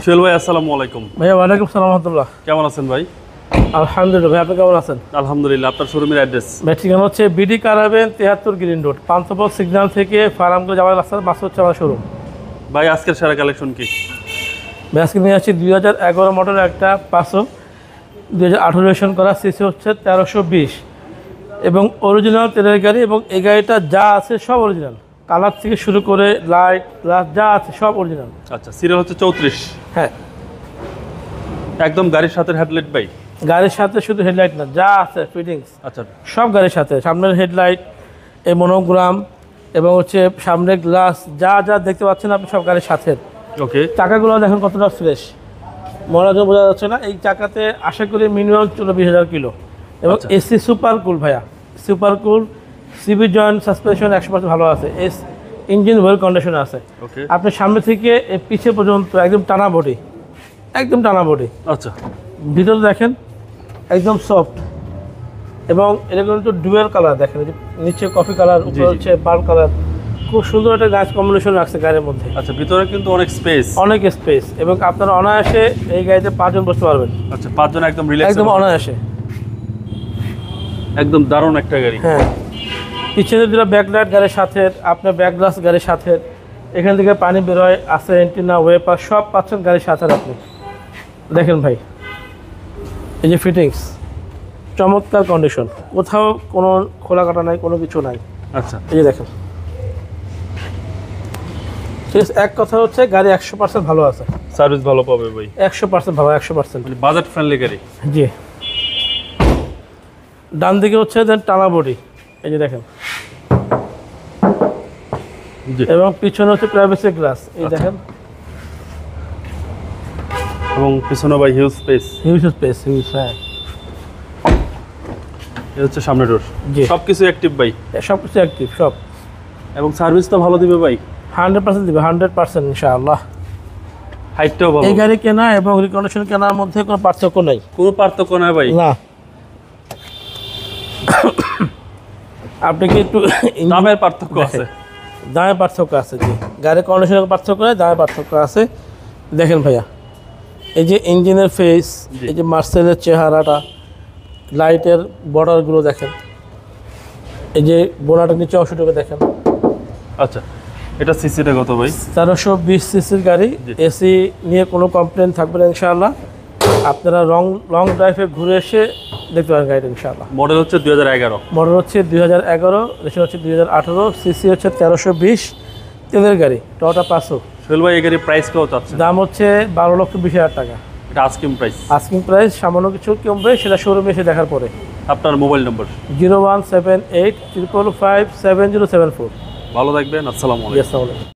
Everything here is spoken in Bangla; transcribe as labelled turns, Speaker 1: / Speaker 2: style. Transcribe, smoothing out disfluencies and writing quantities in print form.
Speaker 1: সোহেল ভাই আসসালামু আলাইকুম।
Speaker 2: ভাইয়া ওয়ালাইকুম সালাম রাহমাতুল্লাহ।
Speaker 1: কেমন আছেন ভাই?
Speaker 2: আলহামদুলিল্লাহ। ভাই আপনি কেমন আছেন?
Speaker 1: আলহামদুলিল্লাহ। আপনার শোরুমের অ্যাড্রেস?
Speaker 2: ভাই ঠিকানা হচ্ছে বিডি কারাবেন 73 গ্রিন রোড, পান্থপথ সিগন্যাল থেকে ফার্মগঞ্জ যাওয়ার রাস্তার পাশে হচ্ছে আমার শোরুম।
Speaker 1: ভাই আজকের সেরা কালেকশন কি?
Speaker 2: ভাই আজকে নিয়ে আসছি 2011 মডেলের একটা পাঁচশো 2018 রেজিস্ট্রেশন করা, সিসি হচ্ছে 1320 এবং অরিজিনাল তেলের গাড়ি। এবং এই গাড়িটা যা আছে সব অরিজিনাল, কালার থেকে শুরু করে লাইট প্লাস যা আছে সব অরিজিনাল।
Speaker 1: আচ্ছা, সিরিয়াল হচ্ছে 34।
Speaker 2: হ্যাঁ,
Speaker 1: একদম গাড়ির সাথে হেডলাইট ভাই?
Speaker 2: গাড়ির সাথে শুধু হেডলাইট না, যা আছে ফিটিংস
Speaker 1: আচ্ছা,
Speaker 2: সব গাড়ির সাথে। সামনের হেডলাইট, এই মনোগ্রাম এবং হচ্ছে সামনের গ্লাস, যা যা দেখতে পাচ্ছেন আপনি সব গাড়ির সাথে।
Speaker 1: ওকে।
Speaker 2: চাকাগুলো দেখুন কতটা ফ্রেশ, মনে বোঝা যাচ্ছে না। এই চাকাতে আশা করি মিনিমাম 20,000 কিলো এবং এসি সুপার কুল ভাইয়া, super cool. CB joint suspension 100% ভালো আছে। ইঞ্জিন ওয়েল কন্ডিশনে আছে।
Speaker 1: ওকে।
Speaker 2: আপনি সামনে থেকে পিছে পর্যন্ত একদম টানা বডি, একদম টানা বডি।
Speaker 1: আচ্ছা,
Speaker 2: ভিতরে দেখেন একদম সফট এবং এটা কিন্তু ডুয়েল কালার। দেখেন নিচে কফি কালার, উপরে হচ্ছে বার্ন কালার। খুব সুন্দর একটা গাছ কম্বিনেশন রাখছে গাড়ির মধ্যে।
Speaker 1: আচ্ছা, ভিতরে কিন্তু অনেক স্পেস,
Speaker 2: অনেক স্পেস এবং আপনারা অনায়াসে এই গাড়িতে 5 জন বসতে পারবেন।
Speaker 1: আচ্ছা, 5 জন একদম রিল্যাক্স,
Speaker 2: একদম অনায়াসে,
Speaker 1: একদম দারুণ একটা গাড়ি।
Speaker 2: হ্যাঁ, পিছনে দুটো ব্যাকলাইট গাড়ির সাথে, আপনার ব্যাক গ্লাস গাড়ির সাথে, এখান থেকে পানি বেরোয়, আছে এন্টিনা, ওয়েপার সব পাচ্ছেন গাড়ির সাথে। আপনি দেখেন ভাই, এই যে ফিটিংস, চমৎকার কন্ডিশন, কোথাও কোনো খোলা কাটা নাই, কোনো কিছু নাই।
Speaker 1: আচ্ছা,
Speaker 2: এই যে দেখেন, ঠিক আছে। এক কথা হচ্ছে গাড়ি 100% ভালো আছে,
Speaker 1: সার্ভিস ভালো পাবে ভাই।
Speaker 2: 100% ভালো, 100%।
Speaker 1: মানে বাজেট ফ্রেন্ডলি গাড়ি।
Speaker 2: জি, ডান দিকে হচ্ছে দেন টানা বডি, এই যে দেখেন,
Speaker 1: জি।
Speaker 2: এবং পিছনে হচ্ছে প্রাইভেসি গ্লাস, এই দেখেন।
Speaker 1: এবং পিছনে ভাই huge space,
Speaker 2: huge space, huge. হ্যাঁ,
Speaker 1: এই হচ্ছে সামনে ডোর।
Speaker 2: জি,
Speaker 1: সবকিছু অ্যাক্টিভ ভাই,
Speaker 2: সব কিছু অ্যাক্টিভ সব।
Speaker 1: এবং সার্ভিস তো ভালো দিবে ভাই?
Speaker 2: 100% দিবে, 100% ইনশাআল্লাহ।
Speaker 1: হাইটটাও ভালো।
Speaker 2: এই গাড়ি কেনা এবং রিকন্ডিশন কেনার মধ্যে কোনো পার্থক্য নেই।
Speaker 1: কোনো পার্থক্য নাই ভাই?
Speaker 2: না। আপনি কি একটু
Speaker 1: দামের পার্থক্য আছে?
Speaker 2: দামের পার্থক্য আছে, জি। গাড়ির কন্ডিশনের পার্থক্য নেই, দামের পার্থক্য আছে। দেখেন ভাইয়া, এই যে ইঞ্জিনের ফেস, এই যে মার্সেলের চেহারাটা, লাইটের বর্ডারগুলো দেখেন, এই যে বোনাটের নিচে অংশটুকু দেখেন।
Speaker 1: আচ্ছা, এটা সিসিটা কত ভাই?
Speaker 2: 1320 সিসির গাড়ি, এসি নিয়ে কোনো কমপ্লেন থাকবে না ইনশাআল্লাহ। আপনারা লং ড্রাইভে ঘুরে এসে দেখতে পারেন গাড়িটা ইনশাআল্লাহ।
Speaker 1: মডেল হচ্ছে 2011।
Speaker 2: মডেল হচ্ছে 2011, রেশন হচ্ছে 2018, সিসি হচ্ছে 1320, তেলের গাড়ি, টয়োটা পাসো।
Speaker 1: সোহেল ভাই, এই গাড়ির প্রাইস কত আছে?
Speaker 2: দাম হচ্ছে 12,20,000 টাকা।
Speaker 1: এটা আস্কিং প্রাইস?
Speaker 2: আস্কিং প্রাইস, সামান্য কিছু কমবে, সেটা শোরুমে এসে দেখার পরে।
Speaker 1: আপনার মোবাইল নম্বর?
Speaker 2: 0178 555 7074।
Speaker 1: ভালো থাকবেন, আসসালামু আলাইকুম।
Speaker 2: আসসালামু আলাইকুম।